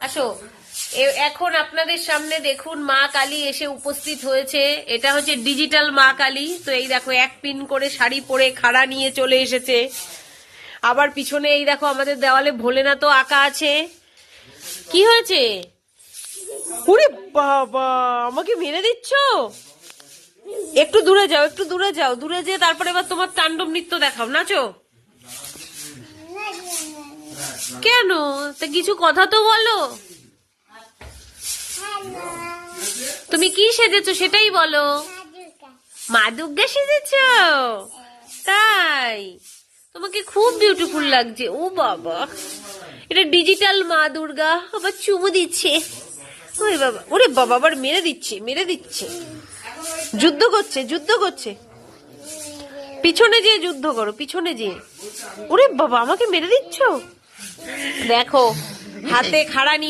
আসো। এখন আপনাদের সামনে দেখুন মা কালী এসে উপস্থিত হয়েছে। এটা হচ্ছে ডিজিটাল মা কালী। তো এই দেখো এক পিন করে শাড়ি পরে খাড়া নিয়ে চলে এসেছে। আবার পিছনে এই দেখো আমাদের দেওয়ালে ভোলেনাথও আঁকা আছে। কি হয়েছে? ওরে বাবা, আমাকে মেরে দিচ্ছ? একটু দূরে যাও, একটু দূরে যাও, দূরে যেয়ে তারপরে এবার তোমার তাণ্ডব নৃত্য দেখাও, নাচো। কেন? তা কিছু কথা তো বলো। তুমি কি সেজেছো সেটাই বলো। মা দুর্গা সেজেছো? তাই? তোমাকে খুব বিউটিফুল লাগছে। ও বাবা, এটা ডিজিটাল মা দুর্গা। আবার চুমু দিচ্ছে। ওরে বাবা, ওরে বাবা, আবার মেরে দিচ্ছে, মেরে দিচ্ছে। যুদ্ধ করছে, যুদ্ধ করছে। পিছনে যেয়ে যুদ্ধ করো, পিছনে যেয়ে। ওরে বাবা, আমাকে মেরে দিচ্ছ। দেখো হাতে খাড়া নিয়ে